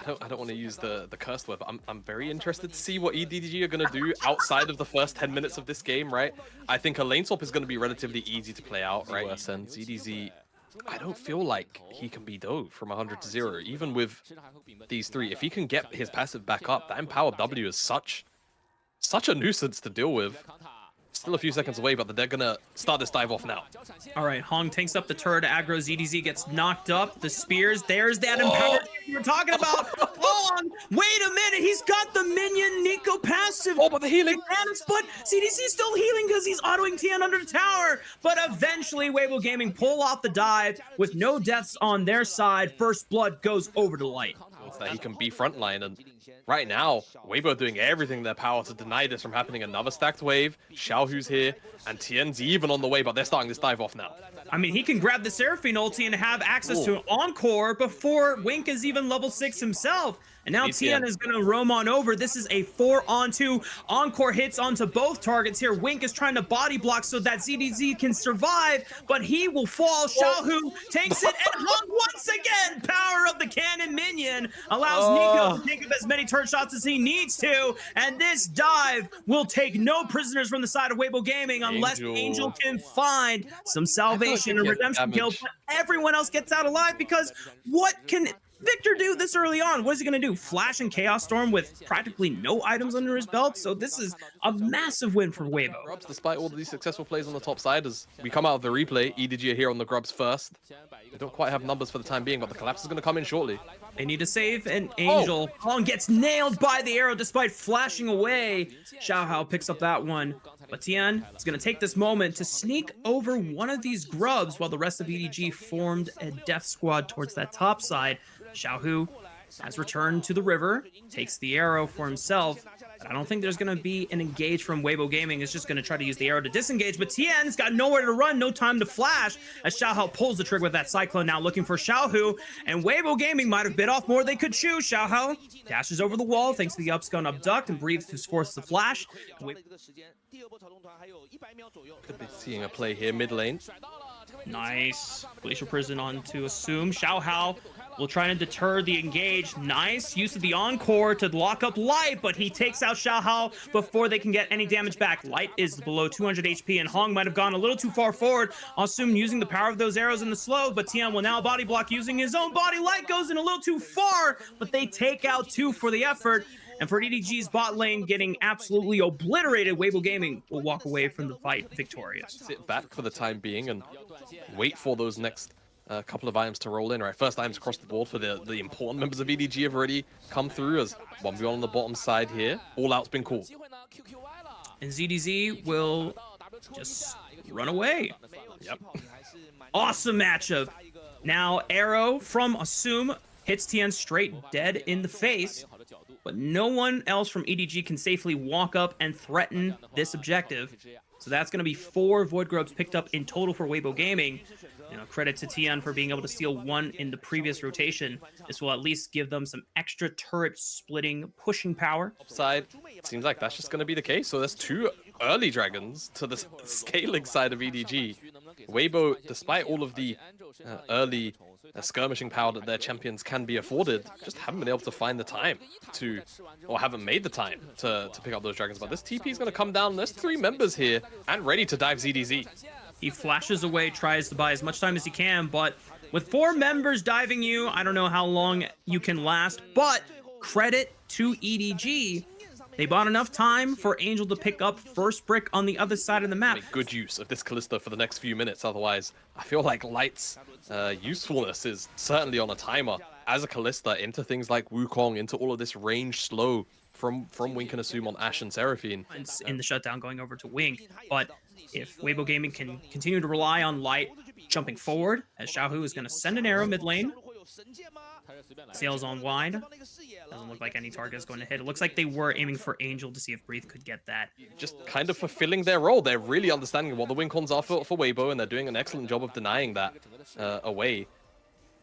I don't want to use the cursed word, but I'm very interested to see what EDG are going to do outside of the first 10 minutes of this game, right? I think a lane swap is going to be relatively easy to play out, right? Worse, and ZDZ, I don't feel like he can be dove from 100 to 0, even with these three. If he can get his passive back up, that empowered W is such a nuisance to deal with. Still a few seconds away, but they're gonna start this dive off now. All right, Hong tanks up the turret. Aggro ZDZ gets knocked up. The spears. There's that empowered we were talking about. Hong, wait a minute. He's got the minion Nico passive. Oh, but the healing. But ZDZ's still healing because he's autoing Tian under the tower. But eventually, Weibo Gaming pull off the dive with no deaths on their side. First blood goes over to Light. That he can be frontline, and right now Weibo doing everything in their power to deny this from happening. Another stacked wave, Xiaohu's here, and Tian's even on the way, but they're starting this dive off now. I mean, he can grab the Seraphine ulti and have access to an Encore before Wink is even level 6 himself. And now Tian is going to roam on over. This is a 4-on-2. Encore hits onto both targets here. Wink is trying to body block so that ZDZ can survive, but he will fall. Xiaohu takes it, and Hong once again, power of the cannon minion, allows Nico to take up as many turret shots as he needs to, and this dive will take no prisoners from the side of Weibo Gaming unless Angel can find some salvation and redemption kill, but everyone else gets out alive because what can Victor do this early on? What is he going to do? Flash and Chaos Storm with practically no items under his belt? So this is a massive win for Weibo. Grubs, despite all of these successful plays on the top side, as we come out of the replay, EDG are here on the Grubs first. They don't quite have numbers for the time being, but the collapse is going to come in shortly. They need to save an Angel. Hong gets nailed by the arrow despite flashing away. Xiaohao picks up that one. But Tian is going to take this moment to sneak over one of these Grubs while the rest of EDG formed a death squad towards that top side. Xiaohu has returned to the river, takes the arrow for himself. But I don't think there's going to be an engage from Weibo Gaming. It's just going to try to use the arrow to disengage. But Tian's got nowhere to run, no time to flash, as Xiaohao pulls the trigger with that Cyclone now looking for Xiaohu. And Weibo Gaming might have bit off more they could chew. Xiaohao dashes over the wall thanks to the upscone abduct and breathes to force the flash. Could be seeing a play here mid lane. Nice. Glacial Prison on to assume. Xiaohao will try to deter the engage. Nice use of the Encore to lock up Light, but he takes out Xiaohao before they can get any damage back. Light is below 200 HP, and Hong might have gone a little too far forward. I'll assume using the power of those arrows in the slow, but Tian will now body block using his own body. Light goes in a little too far, but they take out 2 for the effort. And for EDG's bot lane getting absolutely obliterated, Weibo Gaming will walk away from the fight victorious. Sit back for the time being and wait for those next couple of items to roll in. Right, first items across the board for the important members of EDG have already come through as 1v1 on the bottom side here. All out's been called. And ZDZ will just run away. Yep. Awesome matchup. Now Arrow from Assume hits Tian straight dead in the face, but no one else from EDG can safely walk up and threaten this objective. So that's going to be 4 Void Grubs picked up in total for Weibo Gaming. You know, credit to Tian for being able to steal 1 in the previous rotation. This will at least give them some extra turret splitting, pushing power. Side, seems like that's just going to be the case. So there's 2 early dragons to the scaling side of EDG. Weibo, despite all of the early skirmishing power that their champions can be afforded, just haven't been able to find the time to, or haven't made the time to pick up those dragons. But this TP is going to come down. There's 3 members here and ready to dive ZDZ. He flashes away, tries to buy as much time as he can, but with 4 members diving you, I don't know how long you can last, but credit to EDG. They bought enough time for Angel to pick up first brick on the other side of the map. Make good use of this Kalista for the next few minutes. Otherwise, I feel like Light's usefulness is certainly on a timer. As a Kalista, into things like Wukong, into all of this range slow from Wink and Assume on Ashe and Seraphine. In the shutdown going over to Wink, but if Weibo Gaming can continue to rely on Light jumping forward, as Xiaohu is going to send an arrow mid lane. Sails on wide. Doesn't look like any target is going to hit. It looks like they were aiming for Angel to see if Breathe could get that. Just kind of fulfilling their role. They're really understanding what the win cons are for Weibo, and they're doing an excellent job of denying that away.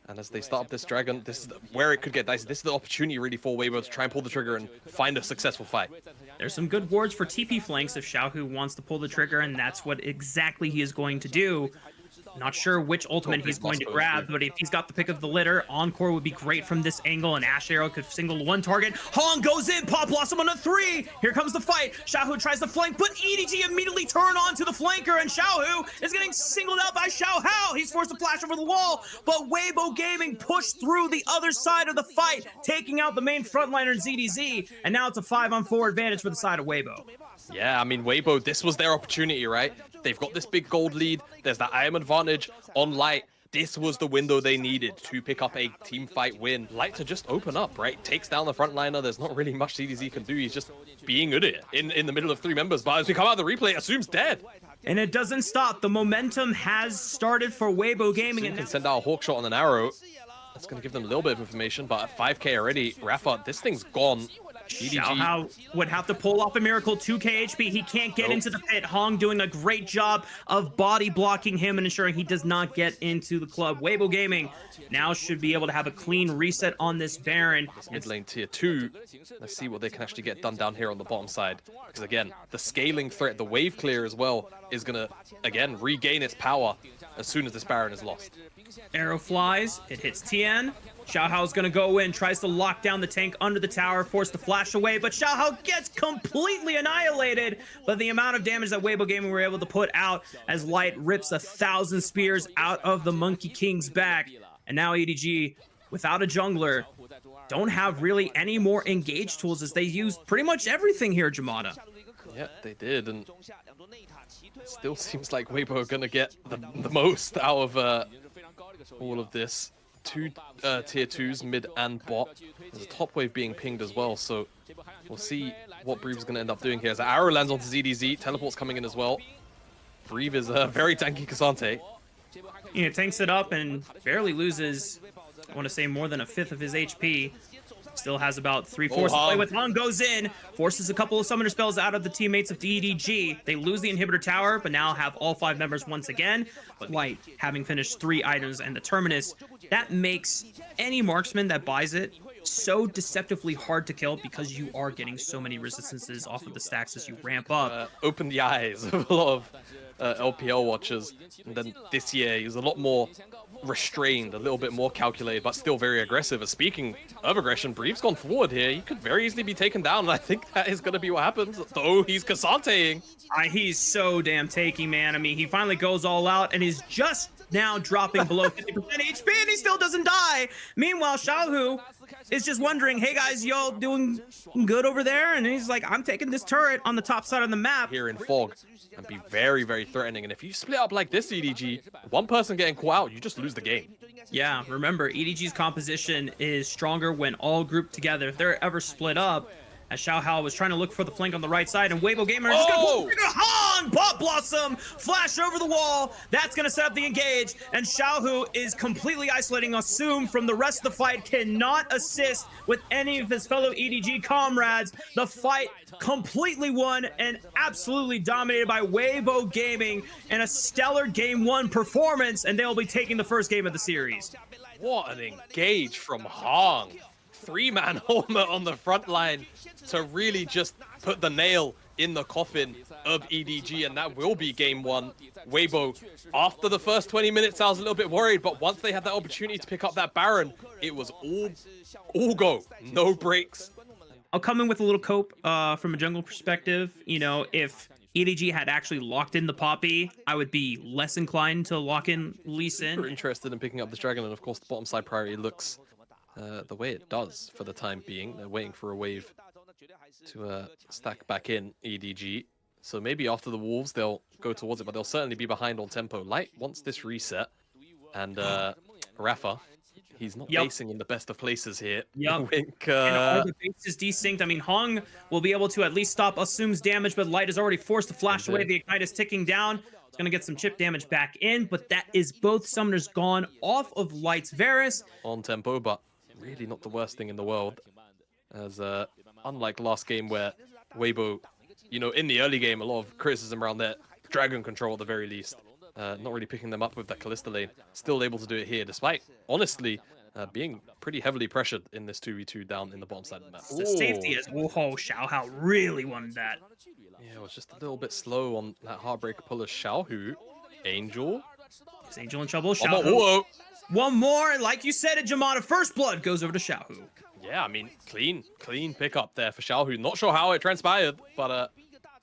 And as they start up this dragon, this is where it could get dicey. This is the opportunity really for Weibo to try and pull the trigger and find a successful fight. There's some good wards for TP flanks if Xiaohu wants to pull the trigger, and that's what exactly he is going to do. Not sure which ultimate he's going to grab, but if he's got the pick of the litter, Encore would be great from this angle, and Ash Arrow could single one target. Hong goes in, Pop Blossom on a 3. Here comes the fight. Xiaohu tries to flank, but EDG immediately turn on to the flanker, and Xiaohu is getting singled out by Xiao Hao. He's forced to flash over the wall, but Weibo Gaming pushed through the other side of the fight, taking out the main frontliner ZDZ, and now it's a 5-on-4 advantage for the side of Weibo. Yeah, I mean, Weibo, this was their opportunity, right? They've got this big gold lead. There's that IM advantage on Light. This was the window they needed to pick up a team fight win. Light to just open up, right? Takes down the frontliner. There's not really much CDZ can do. He's just being good at it in the middle of 3 members. But as we come out of the replay, Assume's dead. And it doesn't stop. The momentum has started for Weibo Gaming. Assume can send out a hawk shot on an arrow. That's going to give them a little bit of information. But at 5k already, Rafa, this thing's gone. Xiao Hao would have to pull off a miracle 2k HP. He can't get into the pit. Hong doing a great job of body blocking him and ensuring he does not get into the club. Weibo Gaming now should be able to have a clean reset on this Baron. This mid lane tier 2. Let's see what they can actually get done down here on the bottom side. Because again, the scaling threat, the wave clear as well, is going to, again, regain its power as soon as this Baron is lost. Arrow flies. It hits Tien. Xiao Hao's gonna go in, tries to lock down the tank under the tower, forced to flash away, but Xiao Hao gets completely annihilated. But the amount of damage that Weibo Gaming were able to put out as Light rips 1,000 spears out of the Monkey King's back. And now EDG, without a jungler, don't have really any more engage tools as they used pretty much everything here, Jamada. Yeah, they did, and it still seems like Weibo are gonna get the most out of all of this. 2 tier 2s, mid and bot. There's a top wave being pinged as well, so we'll see what Breeve's going to end up doing here. As the arrow lands onto ZDZ, teleport's coming in as well. Breeve is very tanky Cassante. Yeah, tanks it up and barely loses, I want to say, more than 1/5 of his HP. Still has about 3/4 to play with. Hong goes in, forces a couple of summoner spells out of the teammates of DDG. They lose the inhibitor tower, but now have all 5 members once again. But Light, having finished 3 items and the Terminus, that makes any marksman that buys it so deceptively hard to kill because you are getting so many resistances off of the stacks as you ramp up. Open the eyes of a lot of LPL watchers. And then this year, he was a lot more restrained, a little bit more calculated, but still very aggressive. And speaking of aggression, Breeve's gone forward here. He could very easily be taken down, and I think that is going to be what happens. Though he's Cassanteing. He's so damn takey, man. I mean, he finally goes all out and is just now dropping below 50% HP, and he still doesn't die. Meanwhile, Xiaohu is just wondering, hey guys, y'all doing good over there? And he's like, I'm taking this turret on the top side of the map. Here in Fog, and be very, very threatening. And if you split up like this, EDG, one person getting caught out, you just lose the game. Yeah, remember, EDG's composition is stronger when all grouped together. If they're ever split up, as Xiao Hao was trying to look for the flank on the right side, and Weibo Gamer is just gonna pull Hong! Pop Blossom! Flash over the wall! That's gonna set up the engage, and Xiaohu is completely isolating Assume from the rest of the fight, cannot assist with any of his fellow EDG comrades. The fight completely won and absolutely dominated by Weibo Gaming in a stellar Game 1 performance, and they'll be taking the first game of the series. What an engage from Hong. 3-man homer on the front line to really just put the nail in the coffin of EDG, and that will be game 1. Weibo, after the first 20 minutes, I was a little bit worried, but once they had that opportunity to pick up that Baron, it was all go, no breaks. I'll come in with a little cope from a jungle perspective. You know, if EDG had actually locked in the Poppy, I would be less inclined to lock in Lee Sin. We're interested in picking up this dragon, and of course the bottom side priority looks the way it does for the time being. They're waiting for a wave to stack back in EDG. So maybe after the Wolves, they'll go towards it, but they'll certainly be behind on tempo. Light wants this reset, and Rafa, he's not basing in the best of places here. Wink, and all the base is desynced. I mean, Hong will be able to at least stop Assume's damage, but Light is already forced to flash away. The Ignite is ticking down. It's going to get some chip damage back in, but that is both summoners gone off of Light's Varus. On tempo, but really not the worst thing in the world, as unlike last game where Weibo, you know, in the early game, a lot of criticism around their dragon control at the very least, not really picking them up with that Kalista lane, still able to do it here, despite, honestly, being pretty heavily pressured in this 2v2 down in the bottom side of the map. The safety is, whoa, Xiao Hao really wanted that. Yeah, it was just a little bit slow on that Heartbreaker puller. Xiaohu, Angel, Is Angel in trouble? One more. Xiaohu. Whoa. One more. Like you said, Jamada, first blood goes over to Xiaohu. Yeah, I mean, clean pickup there for Xiaohu. Not sure how it transpired, but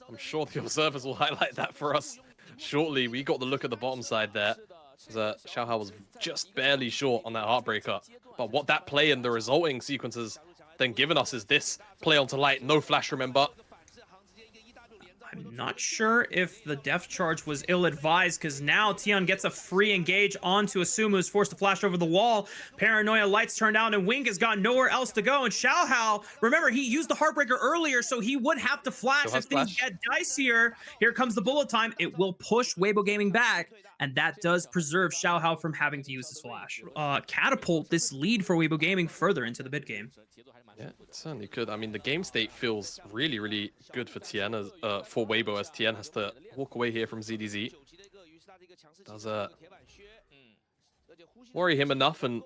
I'm sure the observers will highlight that for us shortly. We got the look at the bottom side there. Xiaohao was just barely short on that Heartbreaker. But what that play and the resulting sequences then given us is this play onto light. No flash, remember. I'm not sure if the depth charge was ill-advised, because now Tian gets a free engage onto Asumu, who's forced to flash over the wall. Paranoia lights turned out, and Wink has got nowhere else to go. And Xiaohao, remember, he used the Heartbreaker earlier, so he would have to flash if things get dicier. Here comes the bullet time. It will push Weibo Gaming back, and that does preserve Xiaohao from having to use his flash. Catapult this lead for Weibo Gaming further into the mid game. Yeah, it certainly could. I mean, the game state feels really, really good for Tian, for Weibo, as Tian has to walk away here from ZDZ. Does worry him enough and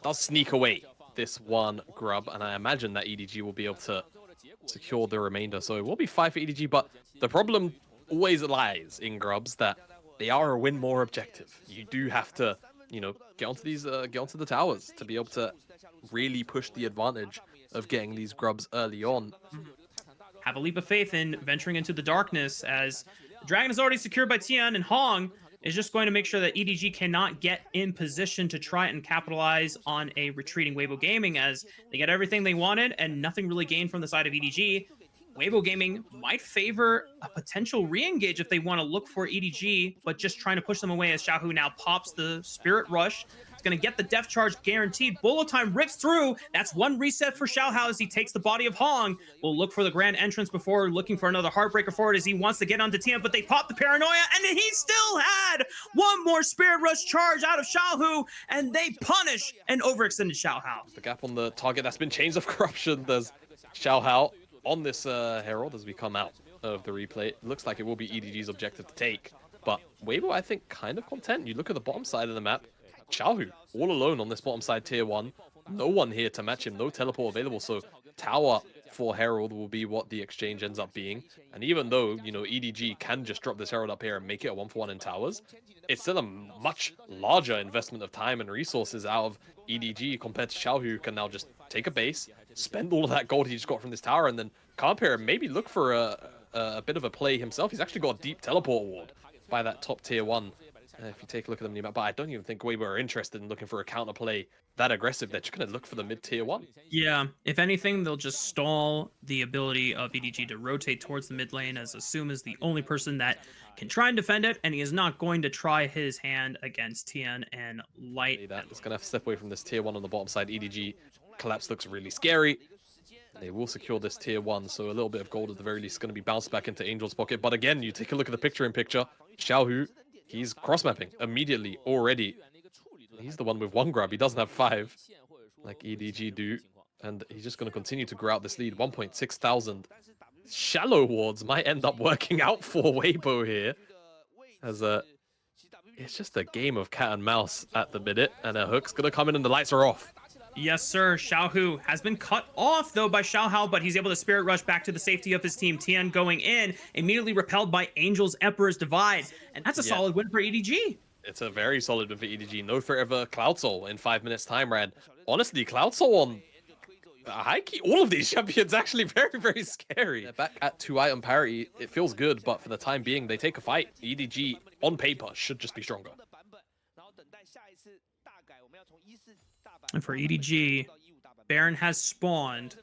does sneak away this one grub, and I imagine that EDG will be able to secure the remainder. So it will be 5 for EDG, but the problem always lies in grubs that they are a win more objective. You do have to, you know, get onto the towers to be able to really push the advantage of getting these grubs early on. Have a leap of faith in venturing into the darkness, as Dragon is already secured by Tian, and Hong is just going to make sure that EDG cannot get in position to try and capitalize on a retreating Weibo Gaming, as they get everything they wanted and nothing really gained from the side of EDG. Weibo Gaming might favor a potential re-engage if they want to look for EDG, but just trying to push them away, as Xiaohu now pops the Spirit Rush. He's going to get the Death Charge guaranteed. Bullet Time rips through. That's one reset for Xiaohao as he takes the body of Hong. Will look for the Grand Entrance before looking for another Heartbreaker forward, as he wants to get onto Tian, but they pop the Paranoia, and he still had one more Spirit Rush charge out of Xiaohu, and they punish an overextended Xiaohao. The gap on the target that's been Chains of Corruption. There's Xiaohao on this Herald as we come out of the replay. It looks like it will be EDG's objective to take, but Weibo, I think, kind of content. You look at the bottom side of the map, Xiaohu all alone on this bottom side tier 1. No one here to match him, no teleport available, so tower for Herald will be what the exchange ends up being. And even though, you know, EDG can just drop this Herald up here and make it a 1-for-1 in towers, it's still a much larger investment of time and resources out of EDG compared to Xiaohu, who can now just take a base, spend all of that gold he just got from this tower, and then come here and maybe look for a bit of a play himself. He's actually got a deep teleport ward by that top tier 1. If you take a look at them, but I don't even think Weibo are interested in looking for a counterplay that aggressive. They're just going to look for the mid tier 1. Yeah, if anything, they'll just stall the ability of EDG to rotate towards the mid lane, as Assume is the only person that can try and defend it, and he is not going to try his hand against Tian and Light. That is going to have to step away from this tier 1 on the bottom side. EDG collapse looks really scary. They will secure this tier 1, so a little bit of gold at the very least is going to be bounced back into Angel's pocket. But again, you take a look at the picture-in-picture. Xiaohu, he's cross-mapping immediately already. He's the one with 1 grab. He doesn't have 5 like EDG do. And he's just going to continue to grow out this lead. 1.6 thousand. Shallow wards might end up working out for Weibo here. As it's just a game of cat and mouse at the minute. And a hook's going to come in and the lights are off. Yes, sir. Xiaohu has been cut off, though, by Xiaohao, but he's able to Spirit Rush back to the safety of his team. Tian going in, immediately repelled by Angel's Emperor's Divide. And that's a solid win for EDG. It's a very solid win for EDG. No forever Cloud Soul in 5 minutes time, Rad. Honestly, Cloud Soul on high key, all of these champions actually very, very scary. They're back at 2-item parity. It feels good, but for the time being, they take a fight. EDG, on paper, should just be stronger. And for EDG, Baron has spawned,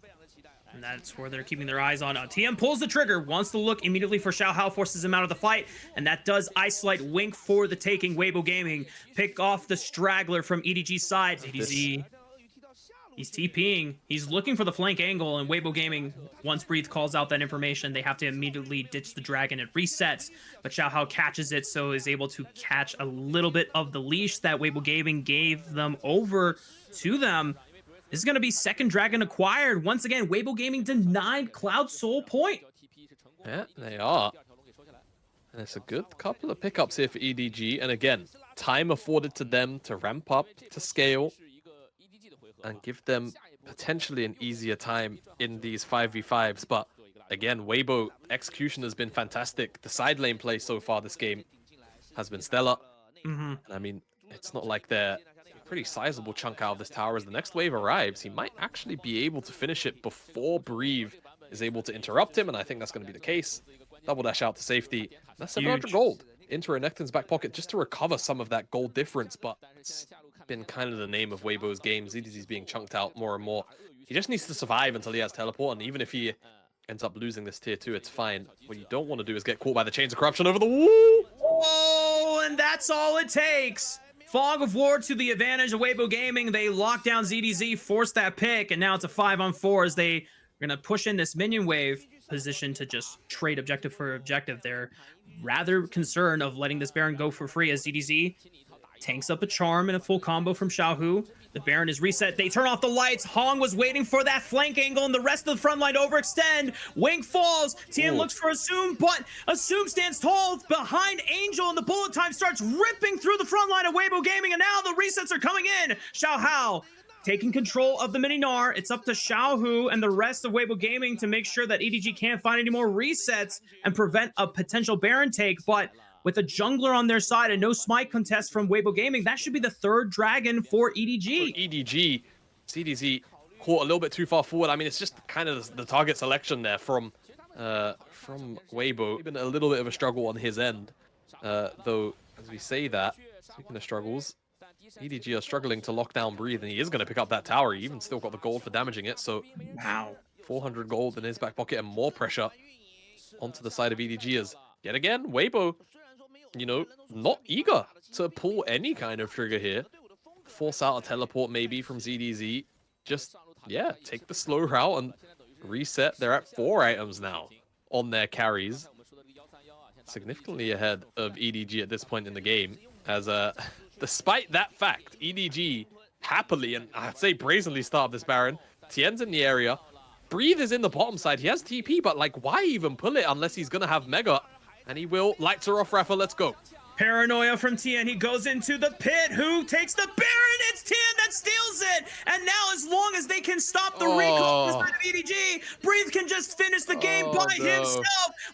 and that's where they're keeping their eyes on. TM pulls the trigger, wants to look immediately for Xiaohao, forces him out of the fight, and that does isolate Wink for the taking. Weibo Gaming pick off the straggler from EDG's side. EDG, he's TPing. He's looking for the flank angle, and Weibo Gaming, once Breathe calls out that information, they have to immediately ditch the dragon. It resets, but Xiaohao catches it, so is able to catch a little bit of the leash that Weibo Gaming gave them over to them. This is going to be second dragon acquired. Once again, Weibo Gaming denied Cloud Soul point. Yeah, they are. And it's a good couple of pickups here for EDG. And again, time afforded to them to ramp up, to scale, and give them potentially an easier time in these 5v5s. But again, Weibo execution has been fantastic. The side lane play so far this game has been stellar. Mm-hmm. And I mean, it's not like they're a pretty sizable chunk out of this tower. As the next wave arrives, he might actually be able to finish it before Breathe is able to interrupt him, and I think that's going to be the case. Double dash out to safety. That's 700 Huge. gold into Renekton's back pocket just to recover some of that gold difference, but it's been kind of the name of Weibo's game. ZDZ's being chunked out more and more. He just needs to survive until he has teleport, and even if he ends up losing this tier 2, it's fine. What you don't want to do is get caught by the chains of corruption over the wall. Oh, and that's all it takes. Fog of War to the advantage of Weibo Gaming. They lock down ZDZ, force that pick, and now it's a 5-on-4 as they are going to push in this minion wave position to just trade objective for objective. They're rather concerned of letting this Baron go for free as ZDZ tanks up a charm and a full combo from Xiaohu. The Baron is reset. They turn off the lights. Hong was waiting for that flank angle, and the rest of the front line to overextend. Wing falls. Tien looks for Assume, but Assume stands tall behind Angel, and the bullet time starts ripping through the front line of Weibo Gaming, and now the resets are coming in. Xiaohao taking control of the mini Gnar. It's up to Xiaohu and the rest of Weibo Gaming to make sure that EDG can't find any more resets and prevent a potential Baron take, but with a jungler on their side and no smite contest from Weibo Gaming, that should be the third dragon for EDG. For EDG, CDZ caught a little bit too far forward. I mean, it's just kind of the target selection there from Weibo. Been a little bit of a struggle on his end, though. As we say that, speaking of struggles, EDG are struggling to lock down Breathe, and he is going to pick up that tower. He even still got the gold for damaging it. So, wow, 400 gold in his back pocket and more pressure onto the side of EDG as yet again Weibo, you know, not eager to pull any kind of trigger here. Force out a teleport maybe from ZDZ. Just, yeah, take the slow route and reset. They're at 4 items now on their carries. Significantly ahead of EDG at this point in the game. As, despite that fact, EDG happily, and I'd say brazenly start this Baron. Tien's in the area. Breathe is in the bottom side. He has TP, but like, why even pull it unless he's going to have Mega? And he will. Lights are off, Rafa. Let's go. Paranoia from Tien. He goes into the pit. Who takes the Baron? It's Tien that steals it. And now, as long as they can stop the recall of EDG, Breathe can just finish the game by himself.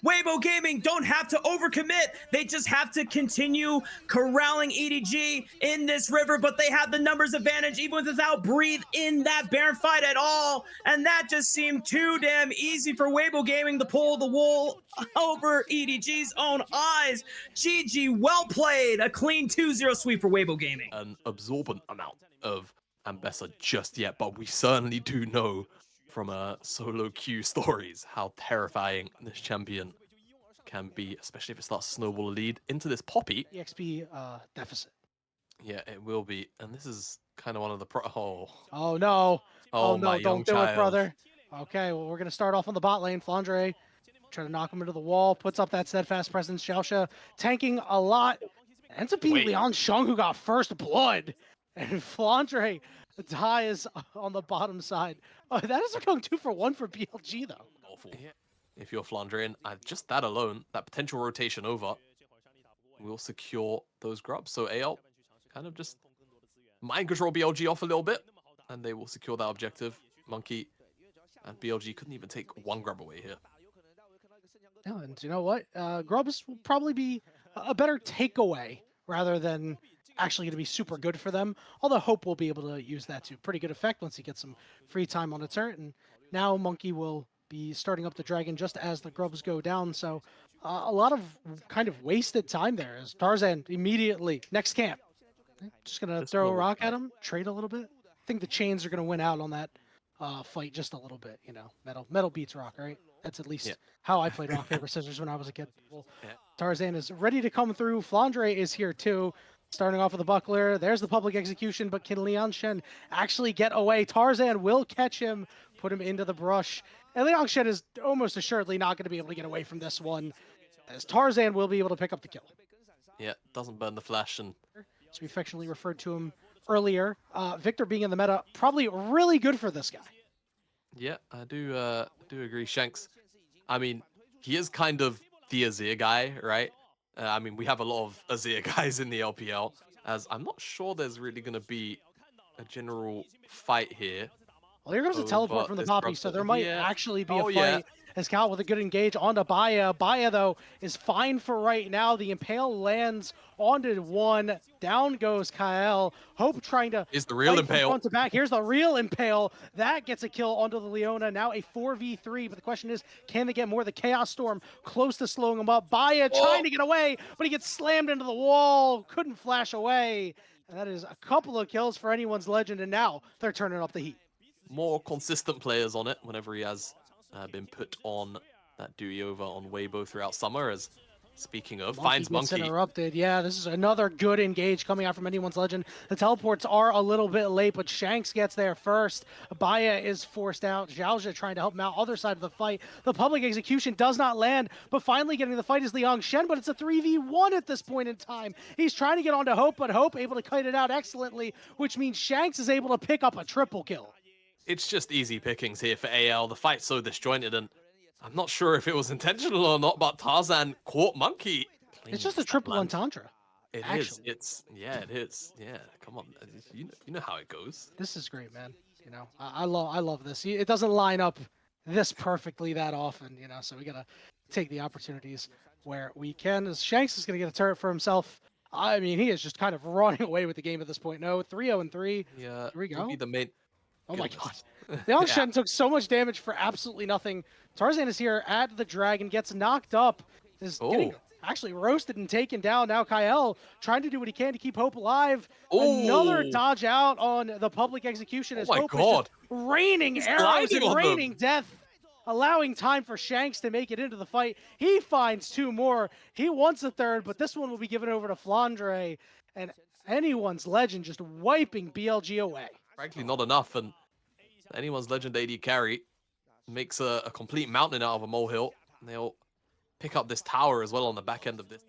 Weibo Gaming don't have to overcommit. They just have to continue corralling EDG in this river, but they have the numbers advantage even without Breathe in that Baron fight at all. And that just seemed too damn easy for Weibo Gaming to pull the wool over EDG's own eyes. GG, well played. A clean 2-0 sweep for Weibo Gaming. An absorbent amount of Ambessa just yet, but we certainly do know from solo queue stories how terrifying this champion can be, especially if it starts to snowball a lead into this Poppy. EXP deficit. Yeah, it will be. And this is kind of one of the Oh no. Oh no, don't do child. it, brother. Okay, well, we're going to start off on the bot lane. Flandre trying to knock him into the wall, puts up that steadfast presence. Xiaoxia tanking a lot. Ends up being Liang Sheng who got first blood. And Flandre dies on the bottom side. Oh, that is going 2 for 1 for BLG, though. Awful. Yeah. If you're Flandrian, just that alone, that potential rotation over, will secure those grubs. So AL kind of just mind control BLG off a little bit, and they will secure that objective. Monkey and BLG couldn't even take one grub away here. Yeah, and you know what? Grubs will probably be a better takeaway rather than actually going to be super good for them. Although Hope will be able to use that to pretty good effect once he gets some free time on a turret. And now Monkey will be starting up the dragon just as the grubs go down. So a lot of kind of wasted time there as Tarzan immediately, next camp. Just going to throw a rock at him, trade a little bit. I think the chains are going to win out on that fight just a little bit, you know. Metal beats rock, right? That's at least how I played rock, paper, scissors when I was a kid. Well, Tarzan is ready to come through. Flandre is here too. Starting off with the buckler. There's the public execution, but can Liang Shen actually get away? Tarzan will catch him, put him into the brush. And Liang Shen is almost assuredly not going to be able to get away from this one, as Tarzan will be able to pick up the kill. Yeah, doesn't burn the flash. And so we affectionately referred to him earlier. Victor being in the meta, probably really good for this guy. Yeah, I do agree. Shanks, I mean, he is kind of the Azir guy, right? I mean, we have a lot of Azir guys in the LPL, as I'm not sure there's really going to be a general fight here. Well, here comes a teleport from the Poppy, so there might actually be a fight. Yeah. As Cal with a good engage onto Baya. Baya, though, is fine for right now. The Impale lands onto one. Down goes Kyle. Hope trying to is the real fight from Impale. front to back. Here's the real Impale. That gets a kill onto the Leona. Now a 4v3, but the question is, can they get more? The Chaos Storm close to slowing him up. Baya trying to get away, but he gets slammed into the wall. Couldn't flash away. And that is a couple of kills for anyone's legend, and now they're turning up the heat. More consistent players on it whenever he has been put on that duty over on Weibo throughout summer. As speaking of, finds gets Monkey. Interrupted. Yeah, this is another good engage coming out from anyone's legend. The teleports are a little bit late, but Shanks gets there first. Baya is forced out. Zhaozha trying to help him out. Other side of the fight. The public execution does not land, but finally getting the fight is Liang Shen, but it's a 3v1 at this point in time. He's trying to get onto Hope, but Hope able to kite it out excellently, which means Shanks is able to pick up a triple kill. It's just easy pickings here for AL. The fight's so disjointed, and I'm not sure if it was intentional or not, but Tarzan caught Monkey. It's just a triple entendre. It is. It's it is. Yeah, come on. You know how it goes. This is great, man. You know, I love this. It doesn't line up this perfectly that often, you know, so we gotta take the opportunities where we can. As Shanks is gonna get a turret for himself. I mean, he is just kind of running away with the game at this point. No, 3-0-3. Yeah, here we go. Be the main. Oh my god. Liang Shen took so much damage for absolutely nothing. Tarzan is here at the dragon, gets knocked up, is getting actually roasted and taken down. Now Kyle trying to do what he can to keep Hope alive. Another dodge out on the public execution as Hope is just raining arrows and raining death, allowing time for Shanks to make it into the fight. He finds two more. He wants a third, but this one will be given over to Flandre, and anyone's legend just wiping BLG away. Frankly, not enough, and anyone's legend AD carry makes a complete mountain out of a molehill. And they'll pick up this tower as well on the back end of this.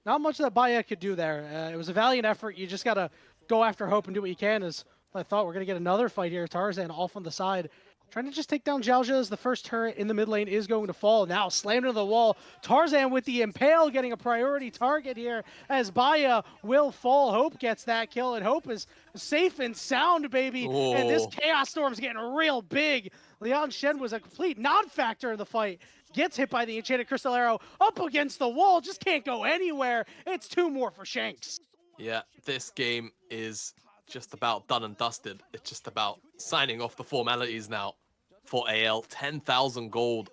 Not much that Baya could do there. It was a valiant effort. You just got to go after Hope and do what you can. As I thought, we're going to get another fight here. Tarzan off on the side, trying to just take down Zhaozha as the first turret in the mid lane is going to fall. Now slammed into the wall. Tarzan with the Impale getting a priority target here as Baya will fall. Hope gets that kill, and Hope is safe and sound, baby. And this Chaos Storm's getting real big. Liang Shen was a complete non-factor in the fight. Gets hit by the Enchanted Crystal Arrow up against the wall. Just can't go anywhere. It's two more for Shanks. Yeah, this game is just about done and dusted. It's just about signing off the formalities now for AL. 10,000 gold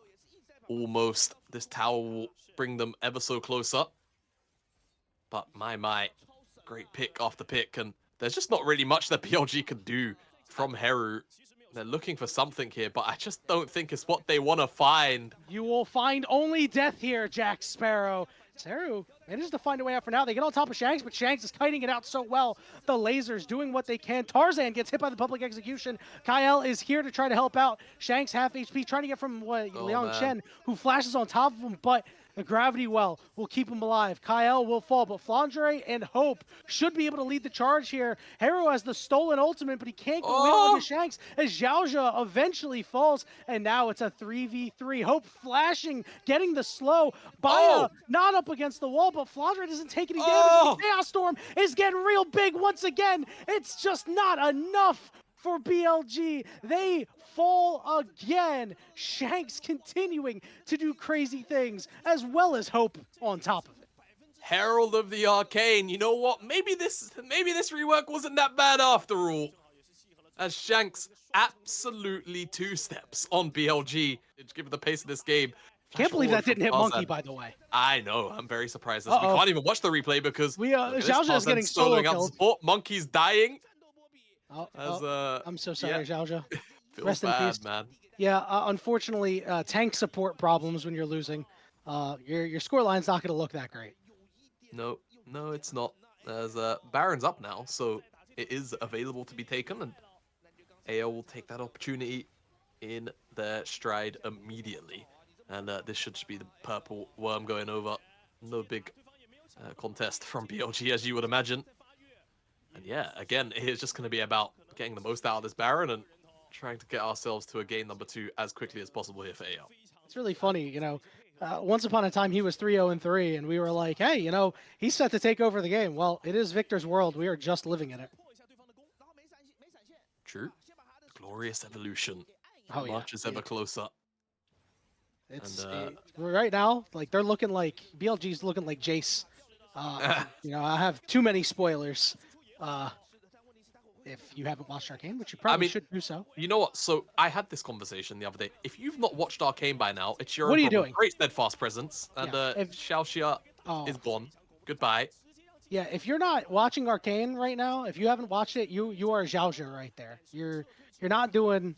almost. This tower will bring them ever so closer. But my, great pick after pick. And there's just not really much that PLG can do from Heru. They're looking for something here, but I just don't think it's what they want to find. You will find only death here, Jack Sparrow. Heru manages to find a way out for now. They get on top of Shanks, but Shanks is kiting it out so well. The lasers doing what they can. Tarzan gets hit by the public execution. Kyle is here to try to help out. Shanks half HP, trying to get from Liang Shen, who flashes on top of him, but the gravity well will keep him alive. Kyle will fall, but Flandre and Hope should be able to lead the charge here. Heru has the stolen ultimate, but he can't go in with Shanks as Zhaozha eventually falls, and now it's a 3v3. Hope flashing, getting the slow. Baya not up against the wall, but Flandre doesn't take any damage. Chaos Storm is getting real big once again. It's just not enough for BLG. They fall again. Shanks continuing to do crazy things, as well as Hope on top of it. Herald of the Arcane. You know what? Maybe this rework wasn't that bad after all. As Shanks absolutely two steps on BLG, given the pace of this game. Can't believe that didn't hit Monkey, by the way. I know. I'm very surprised. We can't even watch the replay because Zhaozha is getting solo killed. Monkey's dying. I'm so sorry, Zhaozha. Rest bad, in peace, man. Yeah, unfortunately, tank support problems when you're losing. Your scoreline's not going to look that great. No, it's not. As Baron's up now, so it is available to be taken, and AO will take that opportunity in their stride immediately. And this should just be the purple worm going over. No big contest from BLG, as you would imagine. And yeah, again, it's just going to be about getting the most out of this Baron and trying to get ourselves to a game number 2 as quickly as possible here for AL. It's really funny, you know. Once upon a time, he was 3-0-3, and we were like, hey, you know, he's set to take over the game. Well, it is Victor's world. We are just living in it. True. glorious evolution. Oh yeah, March is ever closer. it's And, right now, like they're looking like BLG's looking like Jace. You know, I have too many spoilers. If you haven't watched Arcane, which you probably should do so. You know what? So I had this conversation the other day. If you've not watched Arcane by now, it's your What own are you problem. doing? Great steadfast presence, and Yeah, Xiaoxia is gone. Goodbye. Yeah, if you're not watching Arcane right now, if you haven't watched it, you are Xiaoxia right there. You're not doing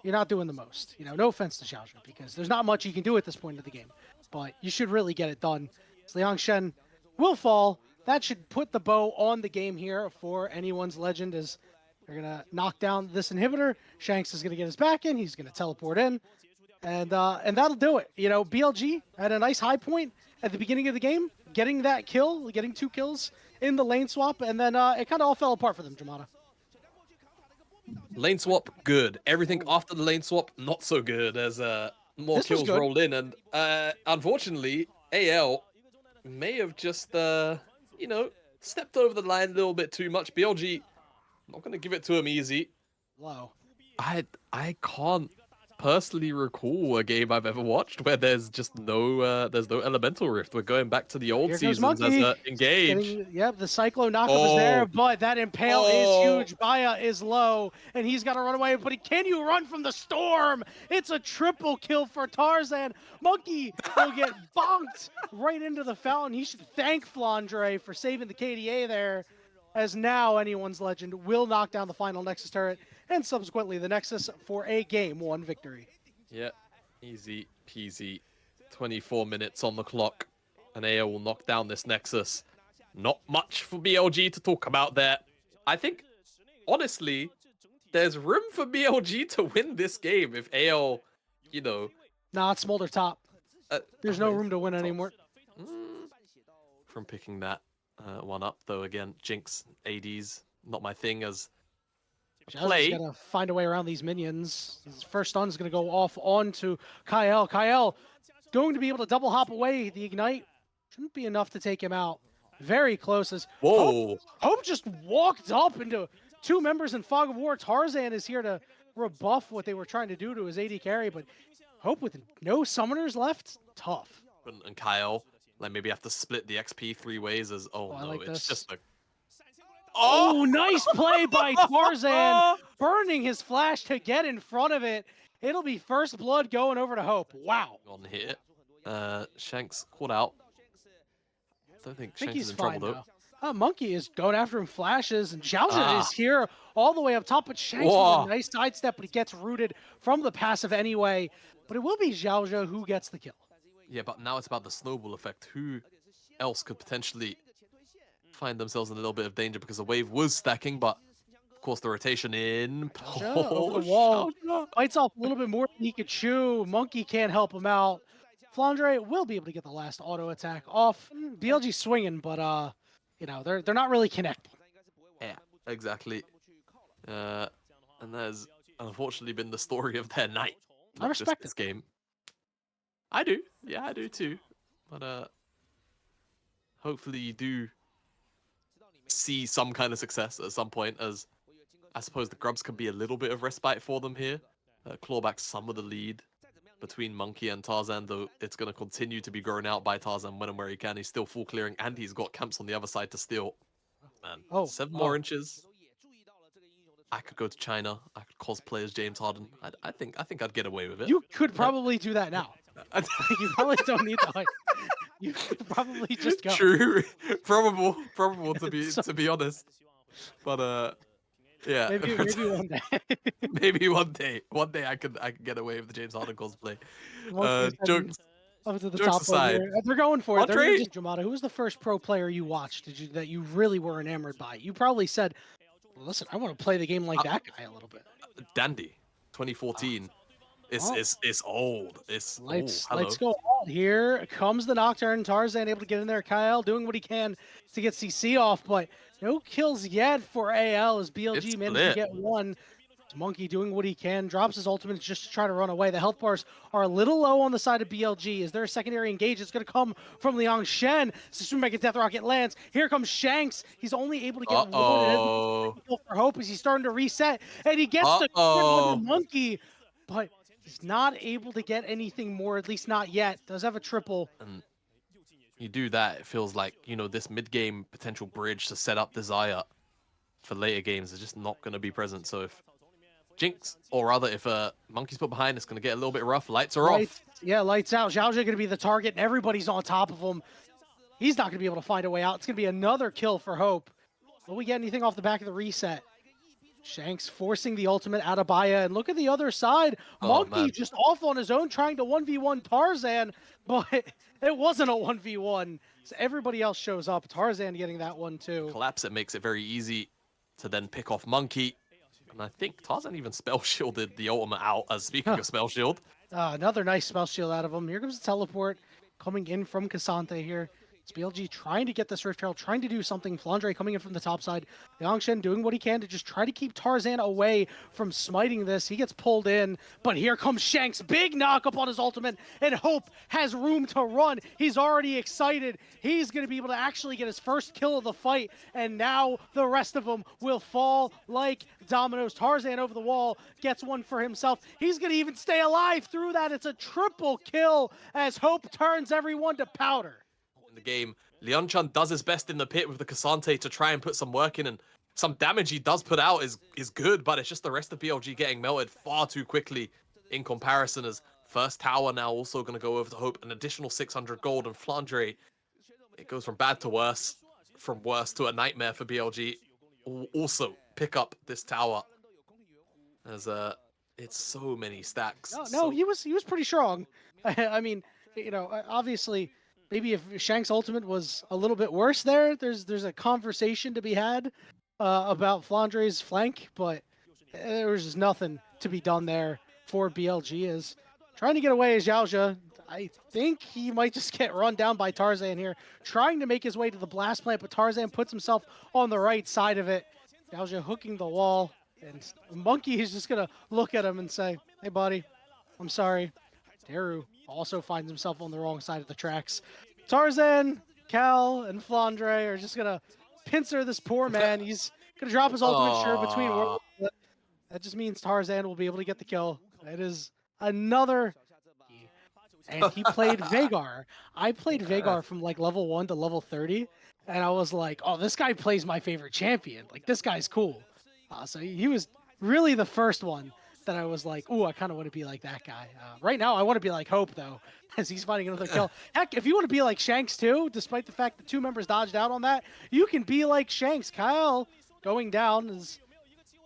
the most. You know, no offense to Xiaoxia, because there's not much you can do at this point of the game, but you should really get it done. So Liang Shen will fall. That should put the bow on the game here for anyone's legend, as they're gonna knock down this inhibitor. Shanks is gonna get his back in. He's gonna teleport in, and that'll do it. You know, BLG had a nice high point at the beginning of the game, getting that kill, getting 2 kills in the lane swap, and then it kind of all fell apart for them, Jamada. Lane swap, good. Everything after the lane swap, not so good, as more kills rolled in. And unfortunately, AL may have just, you know, stepped over the line a little bit too much. BLG, not going to give it to him easy. Low. I can't personally recall a game I've ever watched where there's just no elemental rift. We're going back to the old seasons as engage. Yep, the Cyclo knockup is there, but that impale is huge. Baya is low, and he's got to run away. But can you run from the storm? It's a triple kill for Tarzan. Monkey will get bonked right into the fountain. He should thank Flandre for saving the KDA there, as now anyone's legend will knock down the final Nexus turret and subsequently the Nexus for a Game 1 victory. Yeah, easy peasy. 24 minutes on the clock, and AO will knock down this Nexus. Not much for BLG to talk about there. I think, honestly, there's room for BLG to win this game if AO, you know... Nah, it's Smolder top. There's no room to win anymore. From picking that one up, though, again, Jinx, ADs, not my thing as play. Got to find a way around these minions. His first stun is going to go off onto Kyle. Kyle going to be able to double hop away. The ignite shouldn't be enough to take him out. Very close as Hope just walked up into 2 members in Fog of War. Tarzan is here to rebuff what they were trying to do to his AD carry, but Hope with no summoners left, tough. And Kyle, like, maybe have to split the XP 3 ways as it's just a... Oh, nice play by Tarzan, burning his flash to get in front of it. It'll be first blood going over to Hope. Wow. On here. Shanks caught out. Don't think Shanks is in trouble, though. Monkey is going after him, flashes, and Xiaoxia is here all the way up top, but Shanks with a nice sidestep, but he gets rooted from the passive anyway. But it will be Xiaoxia who gets the kill. Yeah, but now it's about the snowball effect. Who else could potentially find themselves in a little bit of danger, because the wave was stacking, but of course the rotation in. Over the wall. Bites off a little bit more than he could chew. Monkey can't help him out. Flandre will be able to get the last auto attack off. BLG swinging, but you know, they're not really connecting. Yeah, exactly. And that has unfortunately been the story of their night. I respect this game. I do. Yeah, I do too. But hopefully you do see some kind of success at some point, as I suppose the Grubs can be a little bit of respite for them here. Claw back some of the lead between Monkey and Tarzan, though it's going to continue to be grown out by Tarzan when and where he can. He's still full clearing, and he's got camps on the other side to steal. Man, 7 more inches. I could go to China. I could cosplay as James Harden. I think I'd get away with it. You could probably do that now. You probably don't need to hide. You could probably just go. True. Probable to be honest. But yeah. Maybe one day. Maybe one day I could get away with the James Harden cosplay. Jokes. Up to the jokes top aside. They're going for it. They're just Jamada. Who was the first pro player you watched that you really were enamored by? You probably said, listen, I want to play the game like that guy a little bit. Dandy, 2014. It's old. It's let's go on. Here comes the Nocturne. Tarzan able to get in there. Kyle doing what he can to get CC off, but no kills yet for AL as BLG managed to get one. Monkey doing what he can, drops his ultimate just to try to run away. The health bars are a little low on the side of BLG. Is there a secondary engage? It's going to come from Liang Shen. Susume Death Rocket lands. Here comes Shanks. He's only able to get one for Hope as he's starting to reset. And he gets the one to Monkey, but he's not able to get anything more, at least not yet. Does have a triple. And you do that, it feels like, you know, this mid-game potential bridge to set up Desire for later games is just not going to be present. So if Jinx, or rather if Monkey's put behind, it's going to get a little bit rough. Lights are off. Yeah, lights out. Xiaozhe going to be the target, and everybody's on top of him. He's not going to be able to find a way out. It's going to be another kill for Hope. Will we get anything off the back of the reset? Shanks forcing the ultimate out of Baya, and look at the other side. Monkey just off on his own, trying to 1v1 Tarzan, but it wasn't a 1v1. So everybody else shows up. Tarzan getting that one too. Collapse, it makes it very easy to then pick off Monkey. And I think Tarzan even spell shielded the ultimate out, as speaking of spell shield. Another nice spell shield out of him. Here comes the teleport coming in from Cassante here. It's BLG trying to get this Rift Trail, trying to do something. Flandre coming in from the top side. Yangshen doing what he can to just try to keep Tarzan away from smiting this. He gets pulled in, but here comes Shanks. Big knock up on his ultimate, and Hope has room to run. He's already excited. He's going to be able to actually get his first kill of the fight, and now the rest of them will fall like dominoes. Tarzan over the wall gets one for himself. He's going to even stay alive through that. It's a triple kill as Hope turns everyone to powder. The game, Leonchan does his best in the pit with the Cassante to try and put some work in, and some damage he does put out is good, but it's just the rest of BLG getting melted far too quickly in comparison, as first tower now also going to go over to Hope, an additional 600 gold, and Flandre, it goes from bad to worse, from worse to a nightmare for BLG. Also pick up this tower, as it's so many stacks. No, he was pretty strong. I mean, you know, obviously, maybe if Shank's ultimate was a little bit worse there's a conversation to be had about Flandre's flank, but there was just nothing to be done there for BLG. Is trying to get away as Xiaozhe. I think he might just get run down by Tarzan here, trying to make his way to the blast plant, but Tarzan puts himself on the right side of it. Xiaozhe hooking the wall, and Monkey is just going to look at him and say, "Hey, buddy, I'm sorry." Teru also finds himself on the wrong side of the tracks. Tarzan, Cal, and Flandre are just going to pincer this poor man. He's going to drop his ultimate shirt between worlds. That just means Tarzan will be able to get the kill. It is another... And he played Veigar. I played Veigar from like level 1 to level 30, and I was like, oh, this guy plays my favorite champion. Like, this guy's cool. So he was really the first one that I was like, ooh, I kind of want to be like that guy. Right now, I want to be like Hope, though, as he's fighting another kill. Heck, if you want to be like Shanks, too, despite the fact that 2 members dodged out on that, you can be like Shanks. Kyle going down is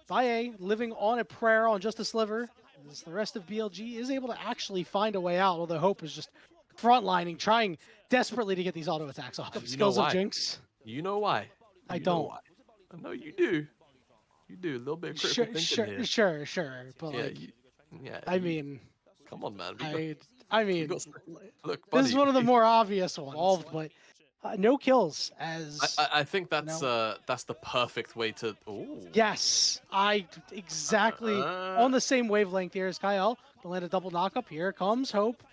Baye living on a prayer on just a sliver. As the rest of BLG is able to actually find a way out, although Hope is just frontlining, trying desperately to get these auto attacks off. Skills of Jinx. You know why? I don't. I know you do. You do a little bit of critical thinking here. Sure. But yeah, I mean, come on, man. I mean, look, buddy, this is one of the more obvious ones. But no kills. As I think that's the perfect way to. Ooh. Yes, exactly on the same wavelength here as Kyle. To land a double knock up. Here comes Hope.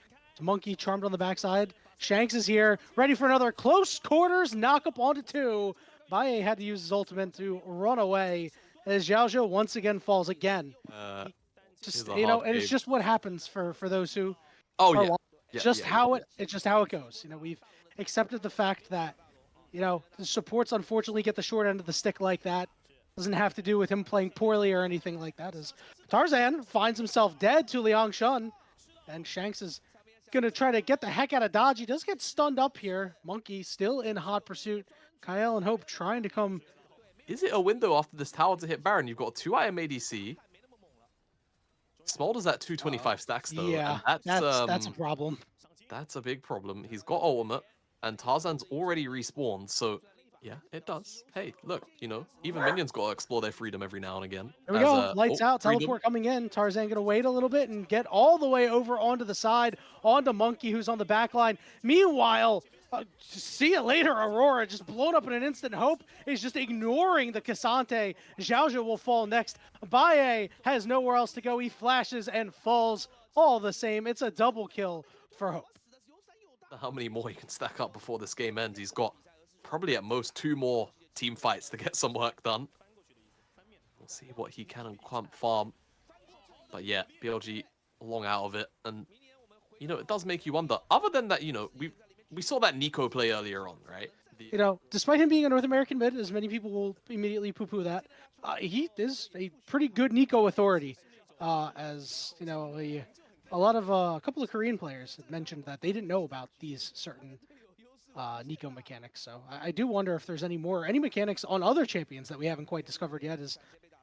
Monkey charmed on the backside. Shanks is here, ready for another close quarters knock up onto 2. Baye had to use his ultimate to run away as Xiaozhe once again falls again. Just and it's just what happens for those who. It's just how it goes. You know, we've accepted the fact that, you know, the supports unfortunately get the short end of the stick like that. Doesn't have to do with him playing poorly or anything like that. As Tarzan finds himself dead to Liang Shen, and Shanks is gonna try to get the heck out of dodge. He does get stunned up here. Monkey still in hot pursuit. Kyle and Hope trying to come. Is it a window after this tower to hit Baron? You've got 2 IM ADC. Smolder's at 225 stacks though. Yeah, and that's a problem. That's a big problem. He's got ultimate, and Tarzan's already respawned, so yeah, it does. Hey, look, you know, even minions got to explore their freedom every now and again. There we go. Lights out. Teleport coming in. Tarzan going to wait a little bit and get all the way over onto the side, onto Monkey, who's on the back line. Meanwhile, See you later, Aurora. Just blown up in an instant. Hope is just ignoring the Cassante. Zhaozha will fall next. Baye has nowhere else to go. He flashes and falls all the same. It's a double kill for Hope. How many more he can stack up before this game ends? He's got probably at most 2 more team fights to get some work done. We'll see what he can and can't farm. But yeah, BLG long out of it. And, you know, it does make you wonder. Other than that, you know, we saw that Nico play earlier on, right? You know, despite him being a North American mid, as many people will immediately poo-poo that, he is a pretty good Nico authority. As, you know, a couple of Korean players had mentioned that they didn't know about these certain Nico mechanics. So I do wonder if there's any mechanics on other champions that we haven't quite discovered yet. As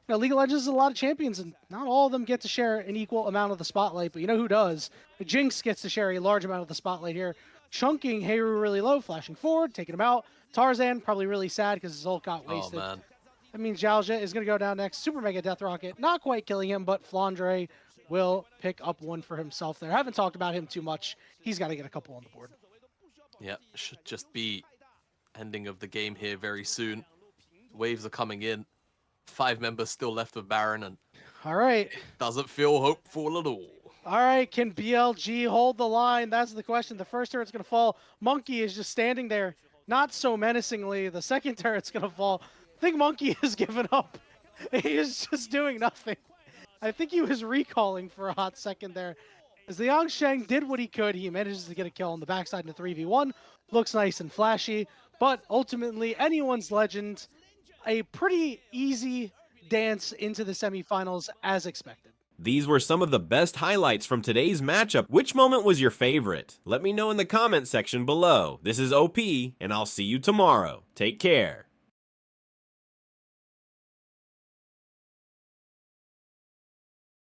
you know, League of Legends is a lot of champions, and not all of them get to share an equal amount of the spotlight. But you know who does? Jinx gets to share a large amount of the spotlight here. Chunking Heiru really low, flashing forward, taking him out. Tarzan probably really sad because his ult got wasted. Oh, man. I mean, Zhaozha is going to go down next. Super Mega Death Rocket, not quite killing him, but Flandre will pick up one for himself there. Haven't talked about him too much. He's got to get a couple on the board. Yeah, should just be ending of the game here very soon. Waves are coming in. 5 members still left of Baron, and all right, doesn't feel hopeful at all. All right, can BLG hold the line? That's the question. The first turret's going to fall. Monkey is just standing there, not so menacingly. The second turret's going to fall. I think Monkey has given up. He is just doing nothing. I think he was recalling for a hot second there. As the Yangsheng did what he could, he manages to get a kill on the backside in the 3v1. Looks nice and flashy, but ultimately, anyone's legend. A pretty easy dance into the semifinals as expected. These were some of the best highlights from today's matchup. Which moment was your favorite? Let me know in the comment section below. This is OP, and I'll see you tomorrow. Take care.